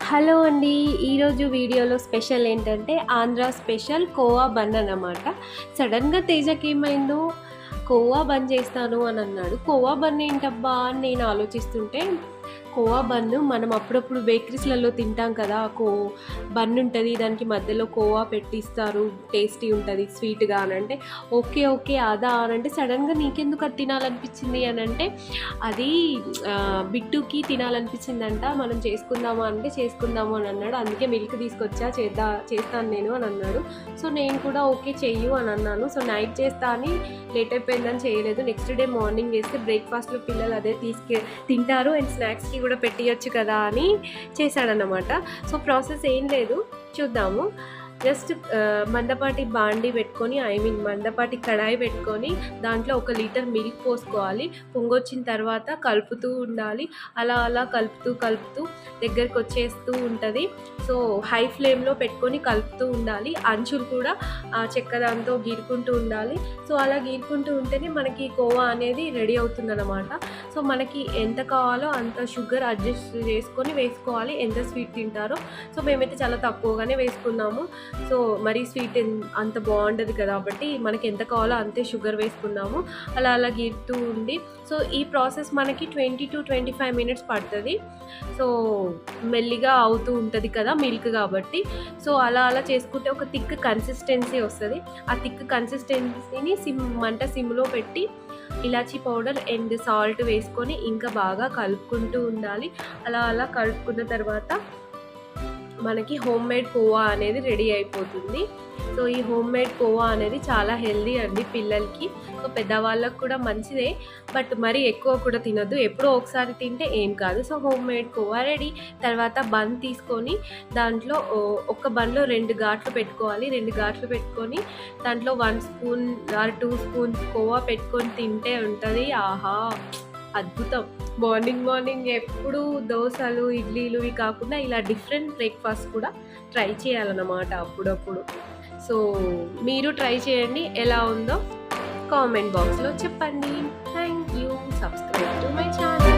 Hello అండి. ఈరోజు వీడియోలో స్పెషల్ ఏంటంటే ఆంధ్ర స్పెషల్ కోవా బన్ అన్నమాట. సడన్‌గా తేజకేమైందో కోవా బన్ చేస్తాను అని అన్నాడు. కోవా బన్ ఏంటబ్బా అని నేను ఆలోచిస్తుంటే, కోవా బన్ను మనం అప్పుడప్పుడు బేకరీస్‌లలో తింటాం కదా! బన్ ఉంటది. దానికి మధ్యలో కోవా పెట్టిస్తారు. టేస్టీ ఉంటది స్వీట్‌గా అనంటే, ఓకే. ఓకే. అదా అనంటే సడన్‌గా నీకెందుకు అది తినాలనిపించింది అనంటే, అది బిట్టుకి తినాలనిపించిందంట. మనం చేసుకుందామా అంటే చేసుకుందాము అని అన్నాడు. అందుకే మిల్క్ తీసుకొచ్చా చేస్తాను నేను అని అన్నాడు. సో నేను కూడా ఓకే చెయ్యు అని అన్నాను. సో నైట్ చేస్తా అని లేట్ అయిపోయిందని చేయలేదు. నెక్స్ట్ డే మార్నింగ్ చేస్తే బ్రేక్‌ఫాస్ట్‌లో పిల్లలు అదే తింటారు అండ్ స్నాక్స్‌కి కూడా పెట్టియొచ్చు కదా అని చేశాడనమాట. సో ప్రాసెస్ ఏం లేదు, చూద్దాము. జస్ట్ మందపాటి బాండీ పెట్టుకొని మందపాటి కడాయి పెట్టుకొని దాంట్లో 1 లీటర్ మిల్క్ పోసుకోవాలి. పొంగొచ్చిన తర్వాత కలుపుతూ ఉండాలి. అలా అలా కలుపుతూ దగ్గరికి వచ్చేస్తూ ఉంటుంది. సో హై ఫ్లేమ్లో పెట్టుకొని కలుపుతూ ఉండాలి. అంచులు కూడా చెక్క దాంతో గీరుకుంటూ ఉండాలి. సో అలా గీరుకుంటూ ఉంటేనే మనకి కోవా అనేది రెడీ అవుతుందన్నమాట. సో మనకి ఎంత కావాలో అంత షుగర్ అడ్జస్ట్ చేసుకొని వేసుకోవాలి, ఎంత స్వీట్ తింటారో. సో మేమైతే చాలా తక్కువగానే వేసుకున్నాము. సో మరీ స్వీట్ అంత బాగుండదు కదా, కాబట్టి మనకి ఎంత కావాలో అంతే షుగర్ వేసుకున్నాము. అలా అలా గీరుతూ ఉండి, సో ఈ ప్రాసెస్ మనకి 20 to 25 మినిట్స్ పడుతుంది. సో మెల్లిగా అవుతూ ఉంటుంది కదా మిల్క్ కాబట్టి. సో అలా అలా చేసుకుంటే ఒక థిక్ కన్సిస్టెన్సీ వస్తుంది. ఆ థిక్ కన్సిస్టెన్సీని మంట సిమ్లో పెట్టి ఇలాచీ పౌడర్ అండ్ సాల్ట్ వేసుకొని ఇంకా బాగా కలుపుకుంటూ ఉండాలి. అలా అలా కలుపుకున్న తర్వాత మనకి హోమ్ మేడ్ కోవా అనేది రెడీ అయిపోతుంది. సో ఈ హోమ్ మేడ్ కోవా అనేది చాలా హెల్దీ అండి పిల్లలకి. సో పెద్దవాళ్ళకు కూడా మంచిదే, బట్ మరీ ఎక్కువ కూడా తినొద్దు. ఎప్పుడో ఒకసారి తింటే ఏం కాదు. So home made khoa ready. తర్వాత బన్ తీసుకొని దాంట్లో ఒక బన్లో 2 ఘాట్లు పెట్టుకోవాలి. 2 ఘాట్లు పెట్టుకొని దాంట్లో 1 స్పూన్ ఆర్ 2 స్పూన్స్ కోవా పెట్టుకొని తింటే ఉంటుంది. ఆహా, అద్భుతం. మార్నింగ్ ఎప్పుడు దోసలు, ఇడ్లీలు ఇవి కాకుండా ఇలా డిఫరెంట్ బ్రేక్‌ఫాస్ట్ కూడా ట్రై చేయాలన్నమాట అప్పుడప్పుడు. సో మీరు ట్రై చేయండి. ఎలా ఉందో కామెంట్ బాక్స్‌లో చెప్పండి. Thank you. Subscribe to my channel.